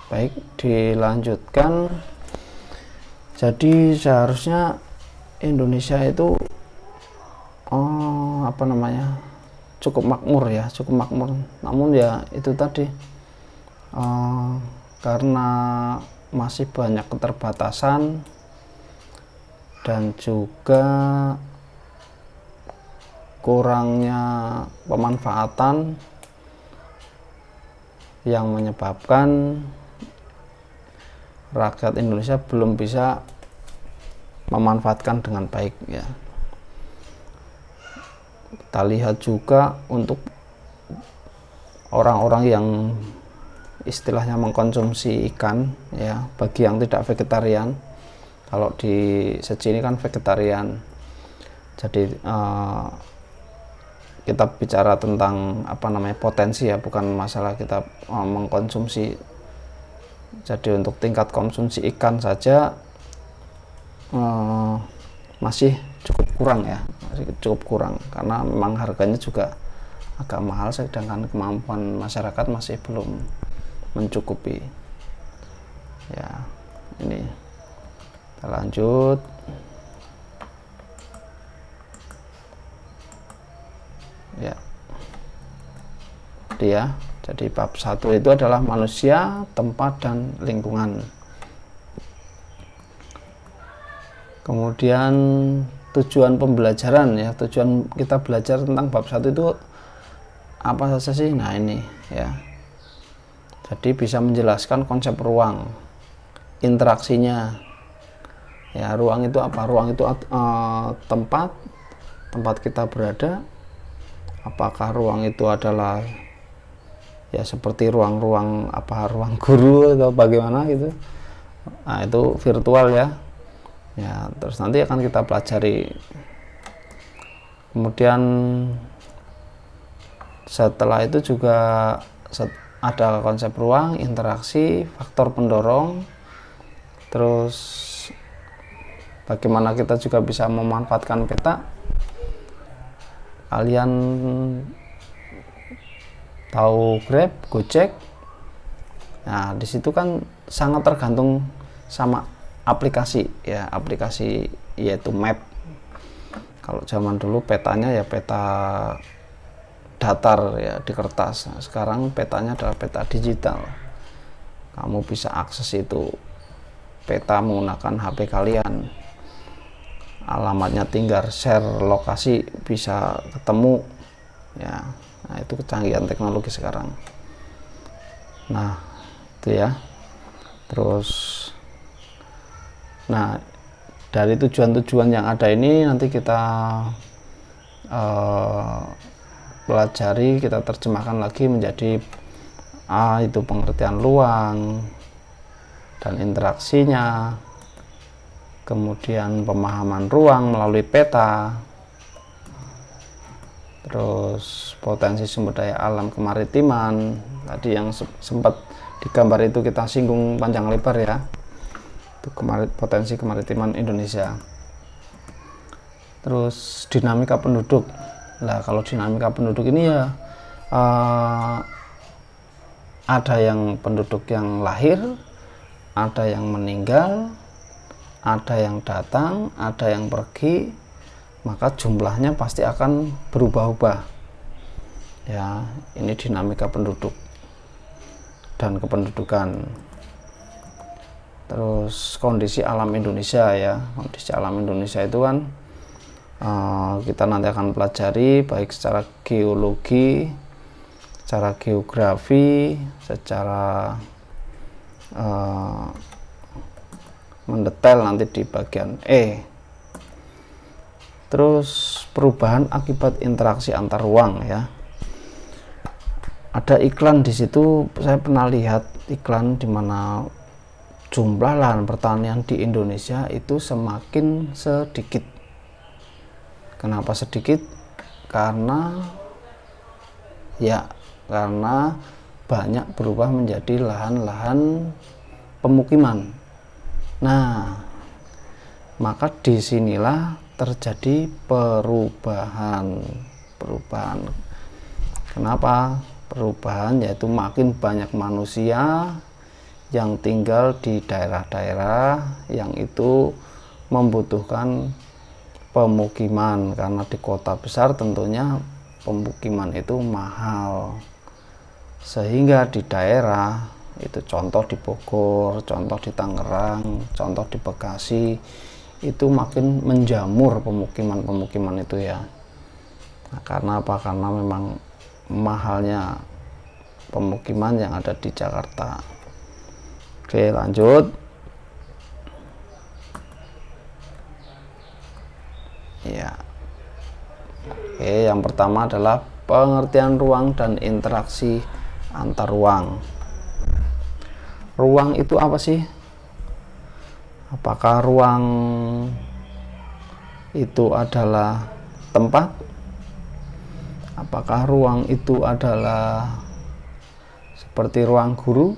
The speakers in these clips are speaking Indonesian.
Baik, dilanjutkan. Jadi seharusnya Indonesia itu cukup makmur ya, cukup makmur. Namun ya itu tadi, karena masih banyak keterbatasan dan juga kurangnya pemanfaatan yang menyebabkan rakyat Indonesia belum bisa memanfaatkan dengan baik ya. Kita lihat juga untuk orang-orang yang istilahnya mengkonsumsi ikan ya, bagi yang tidak vegetarian. Kalau di Seji ini kan vegetarian. Jadi kita bicara tentang potensi ya, bukan masalah kita mengkonsumsi. Jadi untuk tingkat konsumsi ikan saja masih cukup kurang ya, masih cukup kurang karena memang harganya juga agak mahal, sedangkan kemampuan masyarakat masih belum mencukupi ya. Ini kita lanjut ya. Jadi bab 1 itu adalah manusia, tempat, dan lingkungan. Kemudian tujuan pembelajaran ya, tujuan kita belajar tentang bab 1 itu apa saja sih? Nah ini ya. Jadi bisa menjelaskan konsep ruang, interaksinya. Ya, ruang itu apa? Ruang itu tempat kita berada. Apakah ruang itu adalah ya seperti ruang guru atau bagaimana gitu. Nah, itu virtual ya. Ya, terus nanti akan kita pelajari. Kemudian setelah itu juga ada konsep ruang, interaksi, faktor pendorong, terus bagaimana kita juga bisa memanfaatkan peta. Kalian tahu Grab, Gojek. Nah, di situ kan sangat tergantung sama aplikasi ya, aplikasi yaitu map. Kalau zaman dulu petanya ya peta datar ya di kertas. Nah, sekarang petanya adalah peta digital. Kamu bisa akses itu peta menggunakan HP kalian. Alamatnya tinggal share lokasi, bisa ketemu ya. Nah, itu kecanggihan teknologi sekarang. Nah, itu ya. Terus nah, dari tujuan-tujuan yang ada ini nanti kita pelajari, kita terjemahkan lagi menjadi itu pengertian ruang dan interaksinya, kemudian pemahaman ruang melalui peta, terus potensi sumber daya alam kemaritiman tadi yang sempat digambar itu kita singgung panjang lebar ya, itu potensi kemaritiman Indonesia. Terus dinamika penduduk. Nah, kalau dinamika penduduk ini ya ada yang penduduk yang lahir, ada yang meninggal, ada yang datang, ada yang pergi, maka jumlahnya pasti akan berubah-ubah ya. Ini dinamika penduduk dan kependudukan. Terus kondisi alam Indonesia ya, kondisi alam Indonesia itu kan kita nanti akan pelajari baik secara geologi, secara geografi, secara mendetail nanti di bagian E. Terus perubahan akibat interaksi antar ruang ya. Ada iklan di situ, saya pernah lihat iklan di mana jumlah lahan pertanian di Indonesia itu semakin sedikit. Kenapa sedikit? Karena banyak berubah menjadi lahan-lahan pemukiman. Nah, maka disinilah terjadi perubahan. Kenapa perubahan? Yaitu makin banyak manusia yang tinggal di daerah-daerah yang itu membutuhkan pemukiman, karena di kota besar tentunya pemukiman itu mahal, sehingga di daerah itu, contoh di Bogor, contoh di Tangerang, contoh di Bekasi, itu makin menjamur pemukiman-pemukiman itu ya. Nah, karena apa? Karena memang mahalnya pemukiman yang ada di Jakarta. Oke, lanjut. Ya. Oke, yang pertama adalah pengertian ruang dan interaksi antar ruang. Ruang itu apa sih? Apakah ruang itu adalah tempat? Apakah ruang itu adalah seperti ruang guru?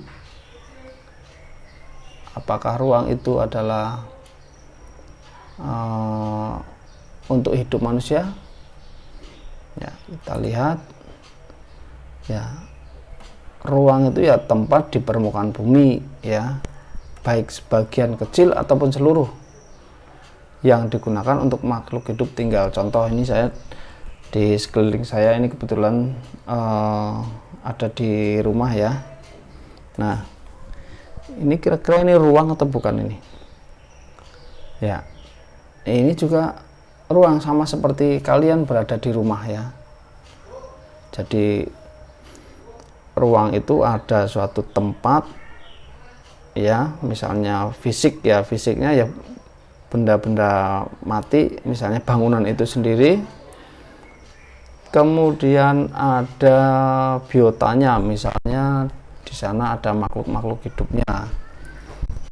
Apakah ruang itu adalah untuk hidup manusia? Ya, kita lihat ya, ruang itu ya tempat di permukaan bumi ya, baik sebagian kecil ataupun seluruh, yang digunakan untuk makhluk hidup tinggal. Contoh, ini saya di sekeliling saya ini kebetulan ada di rumah ya. Nah, ini kira-kira ini ruang atau bukan ini? Ya, ini juga ruang, sama seperti kalian berada di rumah ya. Jadi ruang itu ada suatu tempat ya, misalnya fisik ya, fisiknya ya benda-benda mati, misalnya bangunan itu sendiri. Kemudian ada biotanya, misalnya di sana ada makhluk-makhluk hidupnya.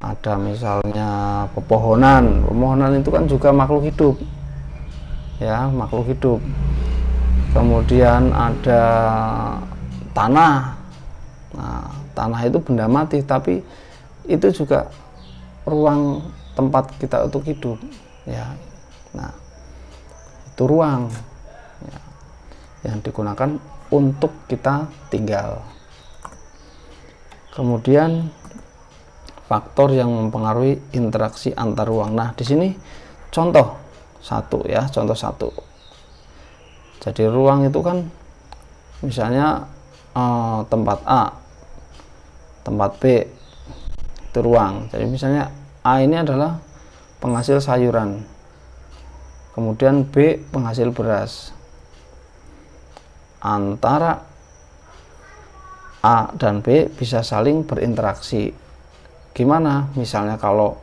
Ada misalnya pepohonan. Pepohonan itu kan juga makhluk hidup. Ya, makhluk hidup. Kemudian ada tanah. Nah, tanah itu benda mati, tapi itu juga ruang tempat kita untuk hidup ya. Nah, itu ruang ya, yang digunakan untuk kita tinggal. Kemudian faktor yang mempengaruhi interaksi antar ruang. Nah, di sini contoh satu ya, contoh satu. Jadi ruang itu kan misalnya tempat A, tempat B, itu ruang. Jadi misalnya A ini adalah penghasil sayuran, kemudian B penghasil beras. Antara A dan B bisa saling berinteraksi. Gimana? Misalnya kalau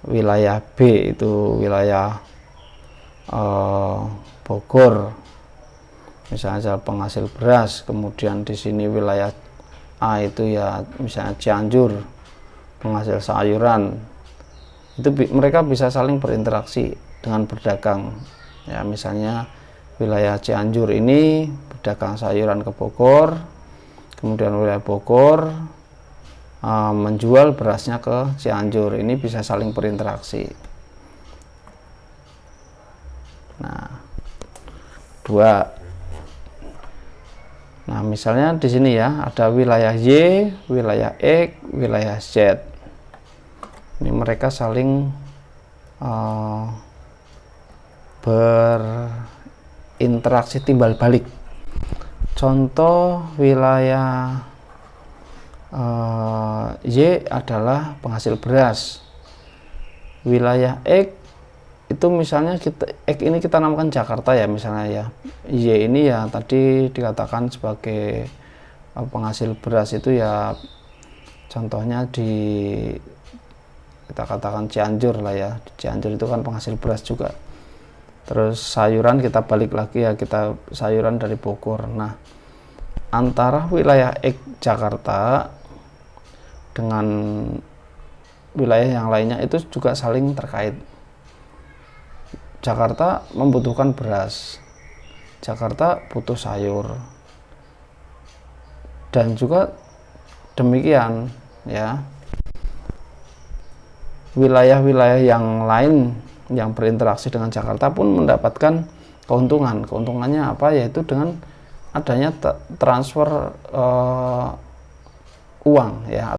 wilayah B itu wilayah Bogor, misalnya penghasil beras, kemudian di sini wilayah A itu ya misalnya Cianjur, penghasil sayuran. Itu mereka bisa saling berinteraksi dengan berdagang. Ya, misalnya wilayah Cianjur ini berdagang sayuran ke Bogor, kemudian wilayah Bogor menjual berasnya ke Cianjur. Ini bisa saling berinteraksi. Nah, dua. Nah, misalnya di sini ya ada wilayah Y, wilayah X, wilayah Z. Ini mereka saling berinteraksi timbal balik. Contoh wilayah Y adalah penghasil beras. Wilayah X itu misalnya X ini kita namakan Jakarta ya, misalnya ya. Y ini ya tadi dikatakan sebagai penghasil beras, itu ya contohnya di kita katakan Cianjur lah ya. Cianjur itu kan penghasil beras juga. Terus sayuran kita balik lagi ya, kita sayuran dari Bogor. Nah, antara wilayah X Jakarta dengan wilayah yang lainnya itu juga saling terkait. Jakarta membutuhkan beras, Jakarta butuh sayur, dan juga demikian ya. Wilayah-wilayah yang lain yang berinteraksi dengan Jakarta pun mendapatkan keuntungan. Keuntungannya apa? Yaitu dengan adanya transfer uang ya.